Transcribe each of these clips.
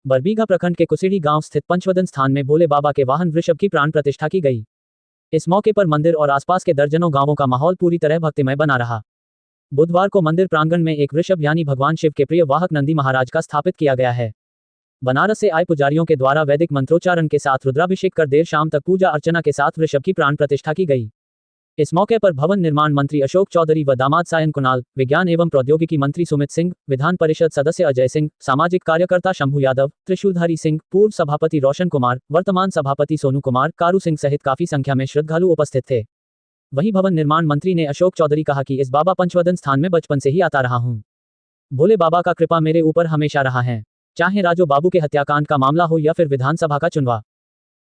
बरबीघा प्रखंड के कुसिड़ी गांव स्थित पंचवदन स्थान में भोले बाबा के वाहन वृषभ की प्राण प्रतिष्ठा की गई। इस मौके पर मंदिर और आसपास के दर्जनों गांवों का माहौल पूरी तरह भक्तिमय बना रहा। बुधवार को मंदिर प्रांगण में एक वृषभ यानी भगवान शिव के प्रिय वाहक नंदी महाराज का स्थापित किया गया है। बनारस से आए पुजारियों के द्वारा वैदिक मंत्रोच्चारण के साथ रुद्राभिषेक कर देर शाम तक पूजा अर्चना के साथ वृषभ की प्राण प्रतिष्ठा की गई। इस मौके पर भवन निर्माण मंत्री अशोक चौधरी व दामाद सायन कुणाल, विज्ञान एवं प्रौद्योगिकी मंत्री सुमित सिंह, विधान परिषद सदस्य अजय सिंह, सामाजिक कार्यकर्ता शंभू यादव, त्रिशूलधारी सिंह, पूर्व सभापति रोशन कुमार, वर्तमान सभापति सोनू कुमार, कारू सिंह सहित काफी संख्या में श्रद्धालु उपस्थित थे। वहीं भवन निर्माण मंत्री ने अशोक चौधरी कहा कि इस बाबा पंचवदन स्थान में बचपन से ही आता रहा हूं। भोले बाबा का कृपा मेरे ऊपर हमेशा रहा है, चाहे राजू बाबू के हत्याकांड का मामला हो या फिर विधानसभा का चुनाव।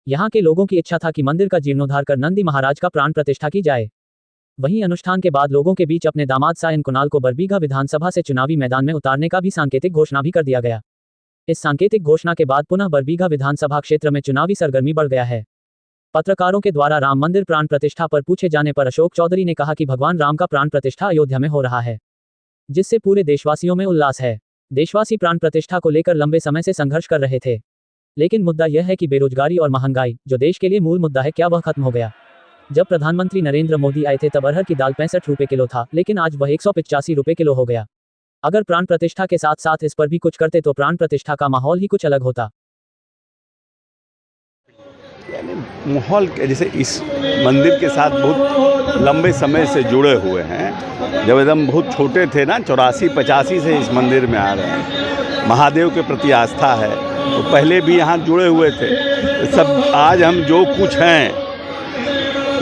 यहाँ के लोगों की इच्छा था कि मंदिर का जीर्णोद्धार कर नंदी महाराज का प्राण प्रतिष्ठा की जाए। वहीं अनुष्ठान के बाद लोगों के बीच अपने दामाद सायन कुणाल को बरबीघा विधानसभा से चुनावी मैदान में उतारने का भी सांकेतिक घोषणा भी कर दिया गया। इस सांकेतिक घोषणा के बाद पुनः बरबीघा विधानसभा क्षेत्र में चुनावी सरगर्मी बढ़ गया है। पत्रकारों के द्वारा राम मंदिर प्राण प्रतिष्ठा पर पूछे जाने पर अशोक चौधरी ने कहा कि भगवान राम का प्राण प्रतिष्ठा अयोध्या में हो रहा है, जिससे पूरे देशवासियों में उल्लास है। देशवासी प्राण प्रतिष्ठा को लेकर लंबे समय से संघर्ष कर रहे थे, लेकिन मुद्दा यह है कि बेरोजगारी और महंगाई, जो देश के लिए मूल मुद्दा है, क्या वह खत्म हो गया? जब प्रधानमंत्री नरेंद्र मोदी आए थे तब अरहर की दाल 65 रुपए किलो था, लेकिन आज वह 185 रुपए किलो हो गया। अगर प्राण प्रतिष्ठा के साथ साथ इस पर भी कुछ करते तो प्राण प्रतिष्ठा का माहौल ही कुछ अलग होता। यानी माहौल जैसे इस मंदिर के साथ बहुत लंबे समय से जुड़े हुए हैं। जब एकदम बहुत छोटे थे ना, 84-85 से इस मंदिर में आ रहे हैं। महादेव के प्रति आस्था है, तो पहले भी यहाँ जुड़े हुए थे। सब आज हम जो कुछ हैं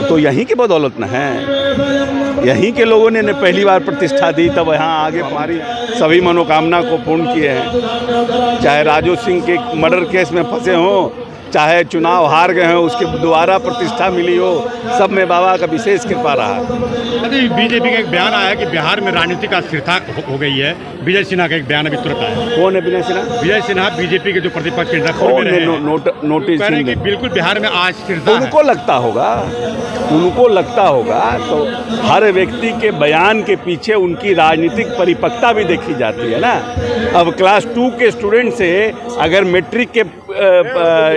तो यहीं के बदौलत न हैं। यहीं के लोगों ने पहली बार प्रतिष्ठा दी, तब यहाँ आगे हमारी सभी मनोकामना को पूर्ण किए हैं। चाहे राजू सिंह के मर्डर केस में फंसे हों, चाहे चुनाव हार गए हों, उसके दोबारा प्रतिष्ठा मिली हो, सब में बाबा का विशेष कृपा रहा। अभी बीजेपी का एक बयान आया कि बिहार में राजनीतिक अस्थिरता हो गई है। विजय सिन्हा का एक बयान अभी तुरंत आया। कौन है विजय सिन्हा? विजय सिन्हा बीजेपी के जो प्रतिपक्ष के नोटिस कह रहे हैं कि बिल्कुल बिहार में अस्थिरता है। उनको लगता होगा तो हर व्यक्ति के बयान के पीछे उनकी राजनीतिक परिपक्वता भी देखी जाती है ना। अब क्लास 2 के स्टूडेंट से अगर मैट्रिक के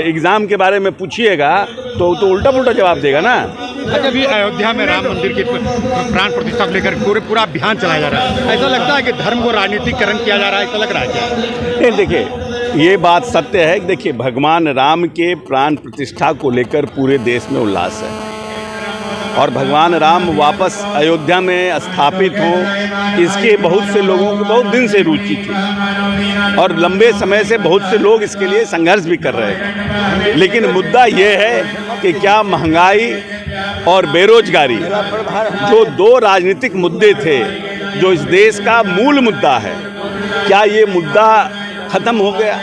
एग्ज़ाम के बारे में पूछिएगा तो उल्टा पुल्टा जवाब देगा ना। अच्छा, अभी अयोध्या में राम मंदिर की प्राण प्रतिष्ठा को लेकर पूरा अभियान चलाया जा रहा है। ऐसा लगता है कि धर्म को राजनीतिकरण किया जा रहा है, ऐसा लग रहा है क्या? देखिए, ये बात सत्य है कि देखिए, भगवान राम के प्राण प्रतिष्ठा को लेकर पूरे देश में उल्लास है और भगवान राम वापस अयोध्या में स्थापित हों, इसके बहुत से लोगों को बहुत दिन से रुचि थी और लंबे समय से बहुत से लोग इसके लिए संघर्ष भी कर रहे हैं। लेकिन मुद्दा ये है कि क्या महंगाई और बेरोजगारी, जो 2 राजनीतिक मुद्दे थे, जो इस देश का मूल मुद्दा है, क्या ये मुद्दा खत्म हो गया?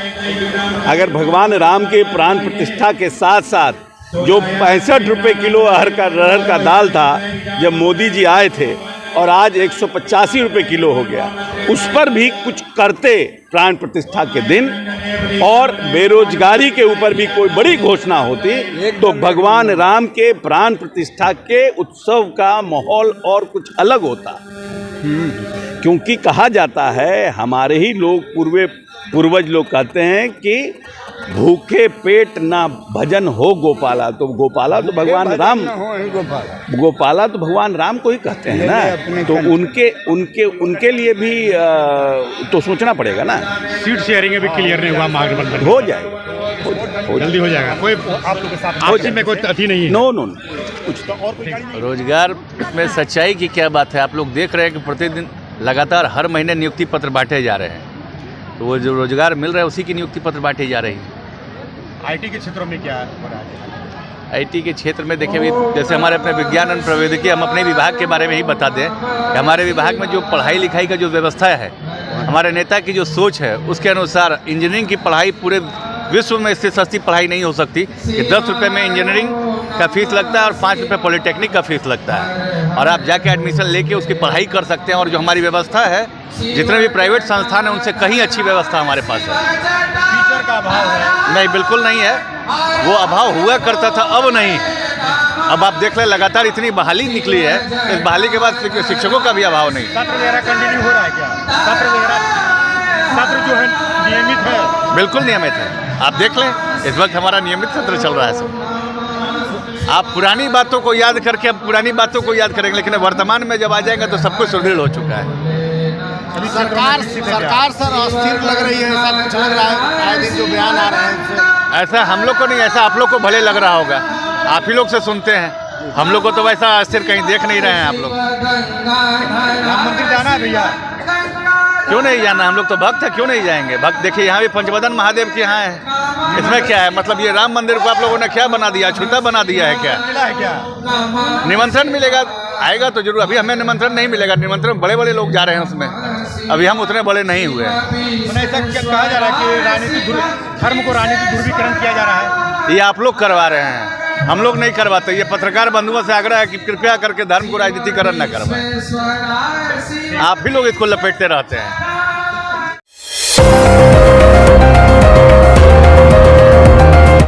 अगर भगवान राम के प्राण प्रतिष्ठा के साथ साथ जो 65 रुपये किलो अरहर का दाल था जब मोदी जी आए थे, और आज 185 रुपये किलो हो गया, उस पर भी कुछ करते प्राण प्रतिष्ठा के दिन, और बेरोजगारी के ऊपर भी कोई बड़ी घोषणा होती, तो भगवान राम के प्राण प्रतिष्ठा के उत्सव का माहौल और कुछ अलग होता। क्योंकि कहा जाता है, हमारे ही लोग पूर्वज लोग कहते हैं कि भूखे पेट ना भजन हो गोपाला। तो गोपाला तो भगवान राम, गोपाला तो भगवान राम को ही कहते हैं ना। तो उनके लिए भी तो सोचना पड़ेगा ना। सीट शेयरिंग भी क्लियर नहीं हुआ, महागठबंधन हो जाएगा, जल्दी हो जाएगा। कोई आप लोगों के साथ आपसी में कोई अति नहीं है? नो रोजगार में सच्चाई की क्या बात है? आप लोग देख रहे हैं कि प्रतिदिन लगातार हर महीने नियुक्ति पत्र बांटे जा रहे हैं, तो वो जो रोजगार मिल रहा है उसी की नियुक्ति पत्र बांटी जा रही है। आईटी के क्षेत्रों में क्या हो रहा है? आईटी के क्षेत्र में देखिए, जैसे हमारे अपने विज्ञान एवं प्रौद्योगिकी, हम अपने विभाग के बारे में ही बता दें कि हमारे विभाग में जो पढ़ाई लिखाई का जो व्यवस्था है, हमारे नेता की जो सोच है, उसके अनुसार इंजीनियरिंग की पढ़ाई पूरे विश्व में इससे सस्ती पढ़ाई नहीं हो सकती कि 10 रुपये में इंजीनियरिंग का फीस लगता है और 5 रुपये पॉलिटेक्निक का फीस लगता है, और आप जाके एडमिशन लेके उसकी पढ़ाई कर सकते हैं। और जो हमारी व्यवस्था है, जितने भी प्राइवेट संस्थान हैं उनसे कहीं अच्छी व्यवस्था हमारे पास है। टीचर का अभाव है? नहीं, बिल्कुल नहीं है। वो अभाव हुआ करता था, अब नहीं है। अब आप देख लें, लगातार इतनी बहाली निकली है, इस बहाली के बाद शिक्षकों का भी अभाव नहीं। सत्र वगैरह कंटिन्यू हो रहा है क्या? सत्र जो है नियमित है? बिल्कुल नियमित है, आप देख लें, इस वक्त हमारा नियमित सत्र चल रहा है सब। आप पुरानी बातों को याद करके अब पुरानी बातों को याद करेंगे, लेकिन वर्तमान में जब आ जाएंगे तो सब कुछ सुदृढ़ हो चुका है। सरकार सर अस्थिर लग रही है, ऐसा कुछ लग रहा है, आए दिन जो बयान आ रहे हैं उससे। ऐसा हम लोग को नहीं, ऐसा आप लोग को भले लग रहा होगा, आप ही लोग से सुनते हैं, हम लोग को तो वैसा अस्थिर कहीं देख नहीं रहे हैं आप लोग। राम मंदिर जाना है भैया? क्यों नहीं जाना, हम लोग तो भक्त है, क्यों नहीं जाएंगे। भक्त देखिए यहाँ भी पंचवदन महादेव के यहाँ है, इसमें क्या है, मतलब ये राम मंदिर को आप लोगों ने क्या बना दिया, छूता बना दिया है क्या? मिला है क्या? निमंत्रण मिलेगा, आएगा तो जरूर, अभी हमें निमंत्रण नहीं मिलेगा, निमंत्रण बड़े बड़े लोग जा रहे हैं उसमें, अभी हम उतने बड़े नहीं हुए हैं। ऐसा क्या कहा जा रहा है कि धर्म को राजनीतिक ध्रुवीकरण किया जा रहा है? ये आप लोग करवा रहे हैं, हम लोग नहीं करवाते। ये पत्रकार बंधुओं से आग्रह है कि कृपया करके धर्म को राजनीतिकरण न करवाएं, आप ही लोग इसको लपेटते रहते हैं।